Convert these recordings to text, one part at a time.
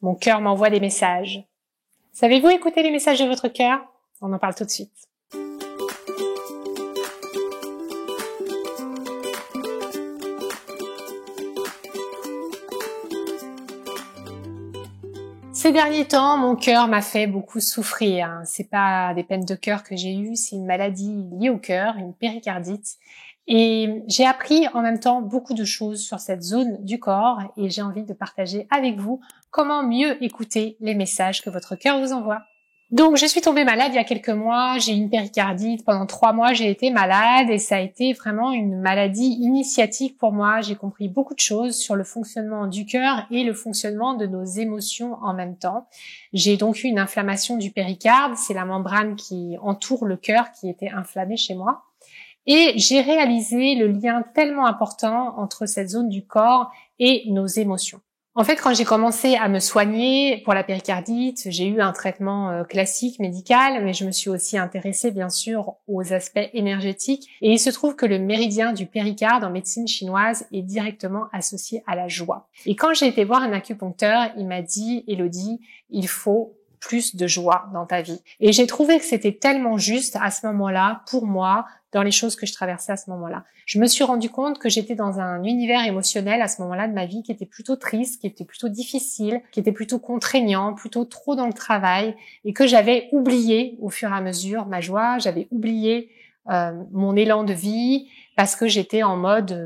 Mon cœur m'envoie des messages. Savez-vous écouter les messages de votre cœur? On en parle tout de suite. Ces derniers temps, mon cœur m'a fait beaucoup souffrir. C'est pas des peines de cœur que j'ai eues, c'est une maladie liée au cœur, une péricardite. Et j'ai appris en même temps beaucoup de choses sur cette zone du corps et j'ai envie de partager avec vous comment mieux écouter les messages que votre cœur vous envoie. Donc, je suis tombée malade il y a quelques mois, j'ai eu une péricardite. Pendant 3 mois, j'ai été malade et ça a été vraiment une maladie initiatique pour moi. J'ai compris beaucoup de choses sur le fonctionnement du cœur et le fonctionnement de nos émotions en même temps. J'ai donc eu une inflammation du péricarde, c'est la membrane qui entoure le cœur qui était inflammée chez moi. Et j'ai réalisé le lien tellement important entre cette zone du corps et nos émotions. En fait, quand j'ai commencé à me soigner pour la péricardite, j'ai eu un traitement classique médical, mais je me suis aussi intéressée bien sûr aux aspects énergétiques. Et il se trouve que le méridien du péricarde en médecine chinoise est directement associé à la joie. Et quand j'ai été voir un acupuncteur, il m'a dit « Élodie, il faut plus de joie dans ta vie ». Et j'ai trouvé que c'était tellement juste à ce moment-là, pour moi, dans les choses que je traversais à ce moment-là. Je me suis rendu compte que j'étais dans un univers émotionnel à ce moment-là de ma vie qui était plutôt triste, qui était plutôt difficile, qui était plutôt contraignant, plutôt trop dans le travail et que j'avais oublié au fur et à mesure ma joie, j'avais oublié mon élan de vie parce que j'étais en mode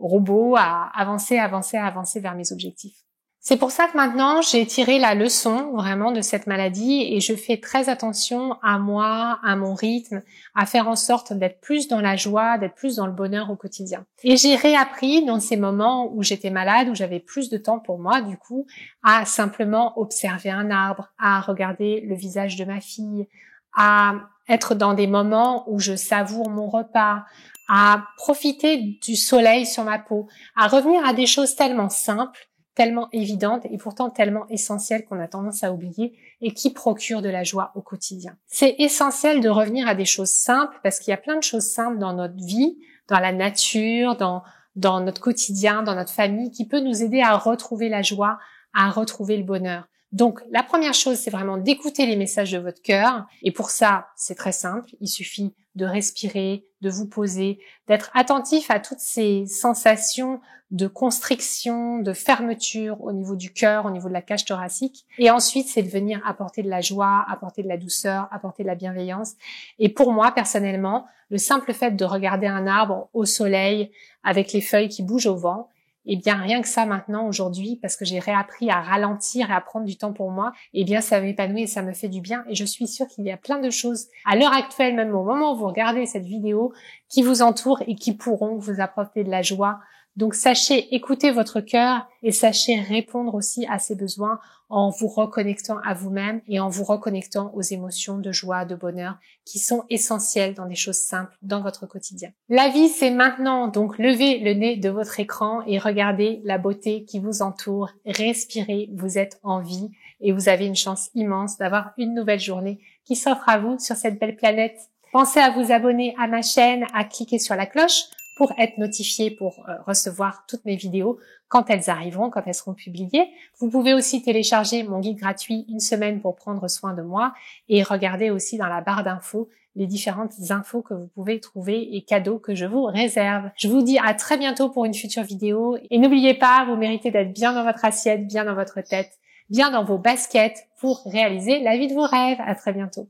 robot à avancer vers mes objectifs. C'est pour ça que maintenant, j'ai tiré la leçon vraiment de cette maladie et je fais très attention à moi, à mon rythme, à faire en sorte d'être plus dans la joie, d'être plus dans le bonheur au quotidien. Et j'ai réappris dans ces moments où j'étais malade, où j'avais plus de temps pour moi, du coup, à simplement observer un arbre, à regarder le visage de ma fille, à être dans des moments où je savoure mon repas, à profiter du soleil sur ma peau, à revenir à des choses tellement simples, tellement évidente et pourtant tellement essentielle qu'on a tendance à oublier et qui procure de la joie au quotidien. C'est essentiel de revenir à des choses simples parce qu'il y a plein de choses simples dans notre vie, dans la nature, dans notre quotidien, dans notre famille qui peut nous aider à retrouver la joie, à retrouver le bonheur. Donc, la première chose, c'est vraiment d'écouter les messages de votre cœur. Et pour ça, c'est très simple. Il suffit de respirer, de vous poser, d'être attentif à toutes ces sensations de constriction, de fermeture au niveau du cœur, au niveau de la cage thoracique. Et ensuite, c'est de venir apporter de la joie, apporter de la douceur, apporter de la bienveillance. Et pour moi, personnellement, le simple fait de regarder un arbre au soleil avec les feuilles qui bougent au vent, et bien rien que ça maintenant aujourd'hui, parce que j'ai réappris à ralentir et à prendre du temps pour moi, et bien ça m'épanouit et ça me fait du bien. Et je suis sûre qu'il y a plein de choses à l'heure actuelle, même au moment où vous regardez cette vidéo, qui vous entourent et qui pourront vous apporter de la joie. Donc sachez écouter votre cœur et sachez répondre aussi à ses besoins en vous reconnectant à vous-même et en vous reconnectant aux émotions de joie, de bonheur qui sont essentielles dans des choses simples dans votre quotidien. La vie, c'est maintenant, donc levez le nez de votre écran et regardez la beauté qui vous entoure. Respirez, vous êtes en vie et vous avez une chance immense d'avoir une nouvelle journée qui s'offre à vous sur cette belle planète. Pensez à vous abonner à ma chaîne, à cliquer sur la cloche pour être notifié, pour recevoir toutes mes vidéos quand elles arriveront, quand elles seront publiées. Vous pouvez aussi télécharger mon guide gratuit 1 semaine pour prendre soin de moi et regarder aussi dans la barre d'infos les différentes infos que vous pouvez trouver et cadeaux que je vous réserve. Je vous dis à très bientôt pour une future vidéo et n'oubliez pas, vous méritez d'être bien dans votre assiette, bien dans votre tête, bien dans vos baskets pour réaliser la vie de vos rêves. À très bientôt.